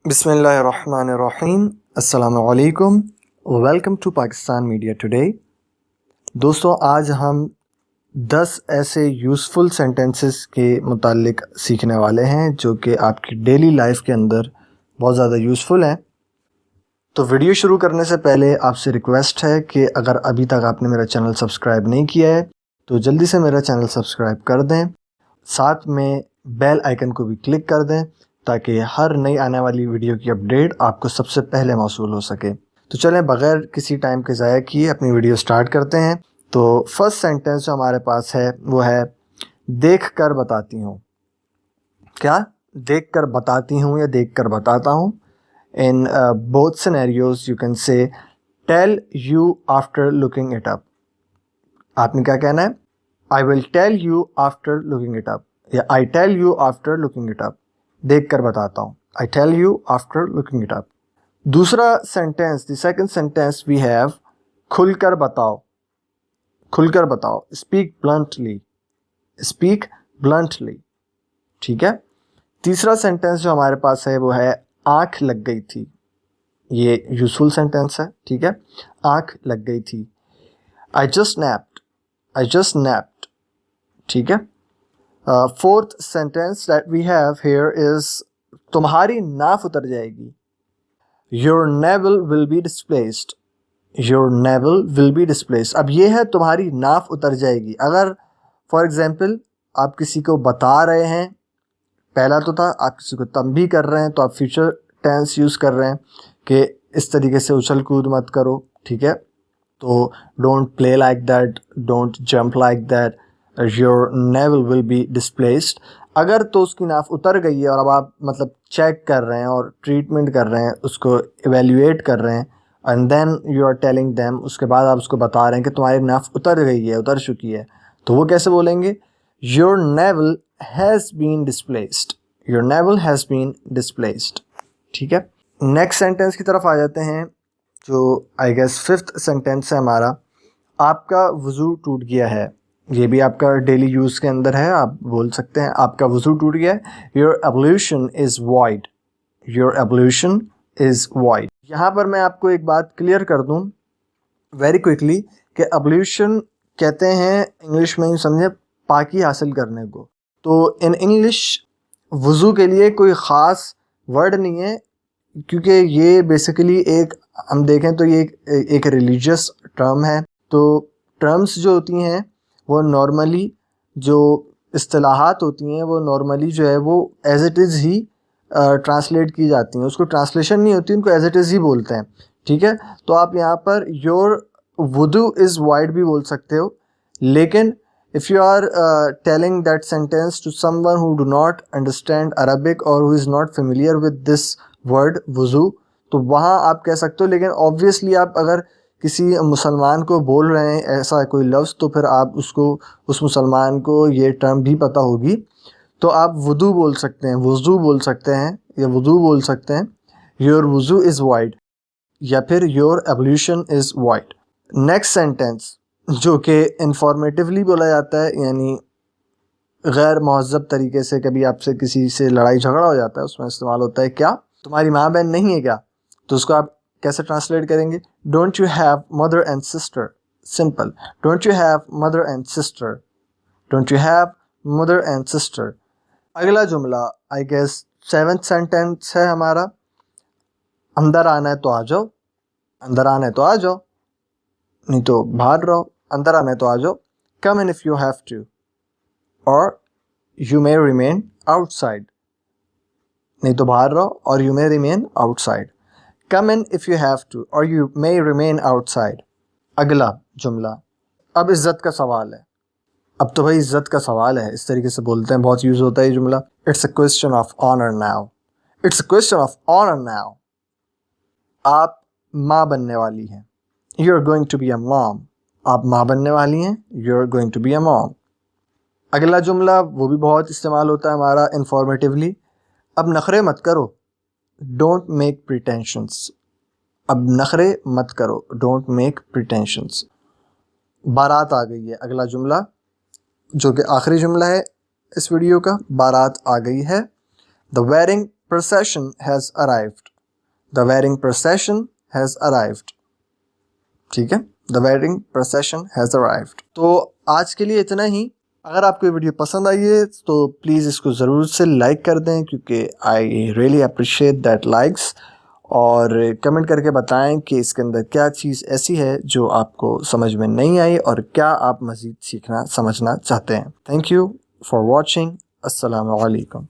بسم اللہ الرحمن الرحیم. السلام علیکم. Welcome to Pakistan media today. دوستوں، آج ہم 10 ایسے یوزفل سینٹنسز کے متعلق سیکھنے والے ہیں جو کہ آپ کی ڈیلی لائف کے اندر بہت زیادہ یوزفل ہیں. تو ویڈیو شروع کرنے سے پہلے آپ سے ریکویسٹ ہے کہ اگر ابھی تک آپ نے میرا چینل سبسکرائب نہیں کیا ہے تو جلدی سے میرا چینل سبسکرائب کر دیں، ساتھ میں بیل آئیکن کو بھی کلک کر دیں تاکہ ہر نئی آنے والی ویڈیو کی اپڈیٹ آپ کو سب سے پہلے موصول ہو سکے. تو چلیں بغیر کسی ٹائم کے ضائع کیے اپنی ویڈیو سٹارٹ کرتے ہیں. تو فرسٹ سینٹنس جو ہمارے پاس ہے وہ ہے دیکھ کر بتاتی ہوں. کیا؟ دیکھ کر بتاتی ہوں یا دیکھ کر بتاتا ہوں. ان both scenarios you can say tell you after looking it up. آپ نے کیا کہنا ہے؟ I will tell you after looking it up یا I tell you after looking it up. دیکھ کر بتاتا ہوں. I tell you after looking it up. دوسرا sentence, the second sentence we have کھل کر بتاؤ. کھل کر بتاؤ. Speak bluntly. Speak bluntly. ٹھیک ہے. تیسرا سینٹینس جو ہمارے پاس ہے وہ ہے آنکھ لگ گئی تھی. یہ یوزفل سینٹینس ہے. ٹھیک ہے. آنکھ لگ گئی تھی. I just napped. I just napped. ٹھیک ہے. Fourth sentence that we have here is تمہاری ناف اتر جائے گی. Your navel will be displaced. Your navel will be displaced. اب یہ ہے تمہاری ناف اتر جائے گی. اگر فار ایگزامپل آپ کسی کو بتا رہے ہیں، پہلا تو تھا آپ کسی کو تنبیہ کر رہے ہیں تو آپ فیوچر ٹینس یوز کر رہے ہیں کہ اس طریقے سے اچھل کود مت کرو. ٹھیک ہے. تو don't play like that, don't jump like that. Your navel will be displaced. اگر تو اس کی ناف اتر گئی ہے اور اب آپ مطلب چیک کر رہے ہیں اور ٹریٹمنٹ کر رہے ہیں، اس کو ایویلیویٹ کر رہے ہیں، and then you are telling them, اس کے بعد آپ اس کو بتا رہے ہیں کہ تمہاری ناف اتر گئی ہے، اتر چکی ہے، تو وہ کیسے بولیں گے؟ Your navel has been displaced. Your navel has been displaced. ٹھیک ہے. نیکسٹ سینٹینس کی طرف آ جاتے ہیں جو آئی گیس ففتھ سینٹینس ہے ہمارا. آپ کا وضو ٹوٹ گیا ہے. یہ بھی آپ کا ڈیلی یوز کے اندر ہے، آپ بول سکتے ہیں آپ کا وضو ٹوٹ گیا ہے. Your ablution is void. Your ablution is void. یہاں پر میں آپ کو ایک بات کلیئر کر دوں ویری کوئکلی کہ ablution کہتے ہیں انگلش میں، سمجھیں پاکی حاصل کرنے کو. تو ان انگلش وضو کے لیے کوئی خاص ورڈ نہیں ہے، کیونکہ یہ بیسیکلی ایک ہم دیکھیں تو یہ ایک ریلیجیس ٹرم ہے. تو ٹرمز جو ہوتی ہیں وہ نارملی، جو اصطلاحات ہوتی ہیں وہ نارملی جو ہے وہ as it is he translate کی جاتی ہیں. اس کو ٹرانسلیشن نہیں ہوتی، ان کو ایز اٹ از ہی بولتے ہیں. ٹھیک ہے. تو آپ یہاں پر یور وضو از وائڈ بھی بول سکتے ہو، لیکن if you are telling that sentence to someone who do not understand Arabic or who is not familiar with this word وضو، تو وہاں آپ کہہ سکتے ہو. لیکن obviously آپ اگر کسی مسلمان کو بول رہے ہیں ایسا کوئی لفظ، تو پھر آپ اس مسلمان کو یہ ٹرم بھی پتہ ہوگی، تو آپ وضو بول سکتے ہیں، وضو بول سکتے ہیں یا وضو بول سکتے ہیں. your وضو is void یا پھر your ablution is void. Next sentence جو کہ انفارمیٹیولی بولا جاتا ہے، یعنی غیر مہذب طریقے سے کبھی آپ سے کسی سے لڑائی جھگڑا ہو جاتا ہے، اس میں استعمال ہوتا ہے کیا؟ تمہاری ماں بہن نہیں ہے کیا؟ تو اس کو آپ کیسے ٹرانسلیٹ کریں گے؟ Don't you have mother and sister. Simple. Don't you have mother and sister. Don't you have mother and sister. اگلا جملہ آئی گیس سیونتھ سینٹینس ہے ہمارا. اندر آنا ہے تو آ جاؤ. اندر آنا ہے تو آ جاؤ، نہیں تو باہر رہو. اندر آنا ہے تو آ جاؤ. Come in if you have to, or you may remain outside. نہیں تو باہر رہو اور you may remain outside. Come in if you have to, or you may remain outside. اگلا جملہ اب عزت کا سوال ہے. اب تو بھائی عزت کا سوال ہے، اس طریقے سے بولتے ہیں، بہت یوز ہوتا ہے یہ جملہ. It's a question of honor now. It's a question of honor now. آپ ماں بننے والی ہیں. You're going to be a mom. آپ ماں بننے والی ہیں. You're going to be a mom. اگلا جملہ وہ بھی بہت استعمال ہوتا ہے ہمارا انفارمیٹیولی. اب نخرے مت کرو. Don't make pretensions. اب نخرے مت کرو. Don't make pretensions. بارات آ گئی ہے. اگلا جملہ جو کہ آخری جملہ ہے اس ویڈیو کا. بارات آ گئی ہے. The wedding procession has arrived. The wedding procession has arrived. ٹھیک ہے, the wedding procession has arrived. تو آج کے لیے اتنا ہی. اگر آپ کو یہ ویڈیو پسند آئی ہے تو پلیز اس کو ضرور سے لائک کر دیں, کیونکہ I really appreciate that likes. اور کمنٹ کر کے بتائیں کہ اس کے اندر کیا چیز ایسی ہے جو آپ کو سمجھ میں نہیں آئی اور کیا آپ مزید سیکھنا سمجھنا چاہتے ہیں. Thank you for watching. السلام علیکم.